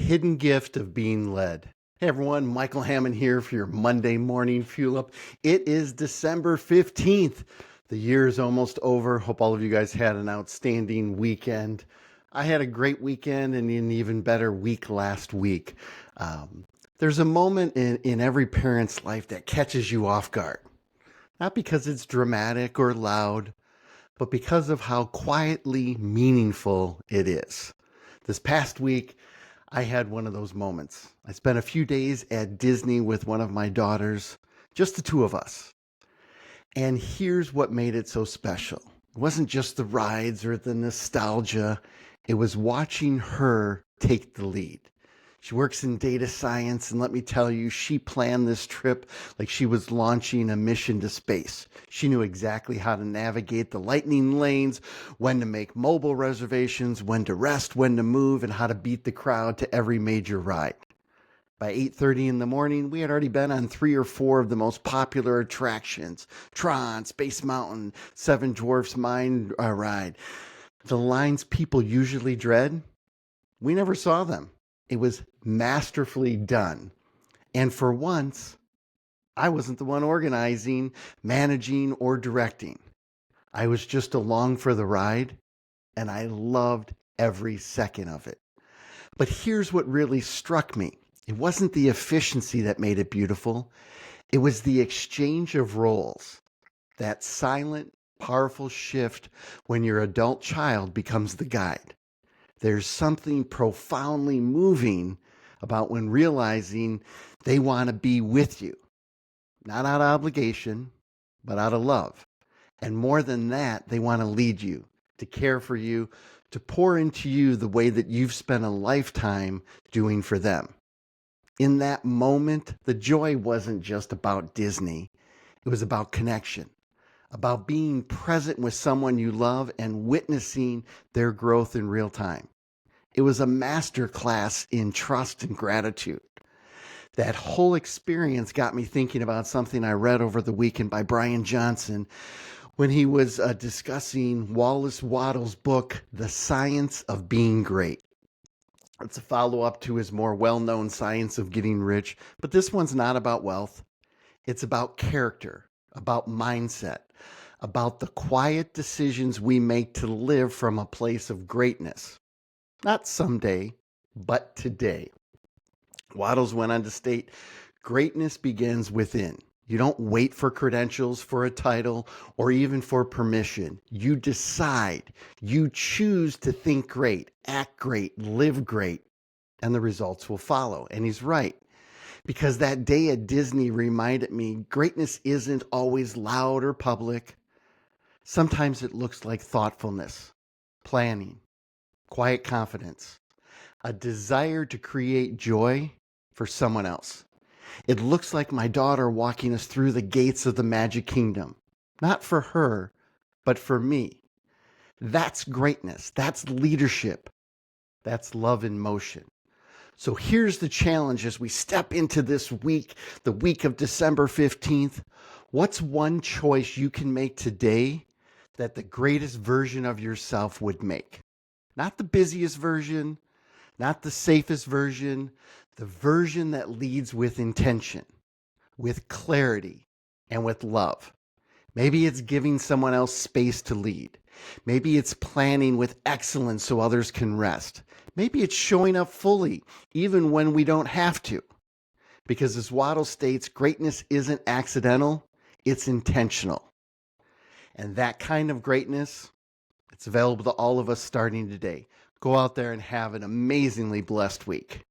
hidden gift of being led. Hey everyone, Michael Hammond here for your Monday morning fuel up. It is December 15th. The year is almost over. Hope all of you guys had an outstanding weekend. I had a great weekend and an even better week last week. There's a moment in every parent's life that catches you off guard. Not because it's dramatic or loud, but because of how quietly meaningful it is. This past week, I had one of those moments. I spent a few days at Disney with one of my daughters, just the two of us. And here's what made it so special. It wasn't just the rides or the nostalgia. It was watching her take the lead. She works in data science, and let me tell you, she planned this trip like she was launching a mission to space. She knew exactly how to navigate the lightning lanes, when to make mobile reservations, when to rest, when to move, and how to beat the crowd to every major ride. By 8:30 in the morning, we had already been on 3 or 4 of the most popular attractions: Tron, Space Mountain, Seven Dwarfs Mine Ride. The lines people usually dread, we never saw them. It was masterfully done. And for once, I wasn't the one organizing, managing, or directing. I was just along for the ride, and I loved every second of it. But here's what really struck me. It wasn't the efficiency that made it beautiful. It was the exchange of roles, that silent, powerful shift when your adult child becomes the guide. There's something profoundly moving about when realizing they want to be with you, not out of obligation, but out of love. And more than that, they want to lead you, to care for you, to pour into you the way that you've spent a lifetime doing for them. In that moment, the joy wasn't just about Disney. It was about connection, about being present with someone you love and witnessing their growth in real time. It was a master class in trust and gratitude. That whole experience got me thinking about something I read over the weekend by Brian Johnson when he was discussing Wattles' book, The Science of Being Great. It's a follow-up to his more well-known Science of Getting Rich, but this one's not about wealth. It's about character, about mindset, about the quiet decisions we make to live from a place of greatness. Not someday, but today. Wattles went on to state, greatness begins within. You don't wait for credentials, for a title, or even for permission. You decide. You choose to think great, act great, live great, and the results will follow. And he's right. Because that day at Disney reminded me, greatness isn't always loud or public. Sometimes it looks like thoughtfulness, planning, quiet confidence, a desire to create joy for someone else. It looks like my daughter walking us through the gates of the Magic Kingdom, not for her, but for me. That's greatness. That's leadership. That's love in motion. So here's the challenge as we step into this week, the week of December 15th. What's one choice you can make today that the greatest version of yourself would make? Not the busiest version, not the safest version, the version that leads with intention, with clarity, and with love. Maybe it's giving someone else space to lead. Maybe it's planning with excellence so others can rest. Maybe it's showing up fully, even when we don't have to. Because as Wattles states, greatness isn't accidental, it's intentional. And that kind of greatness, it's available to all of us starting today. Go out there and have an amazingly blessed week.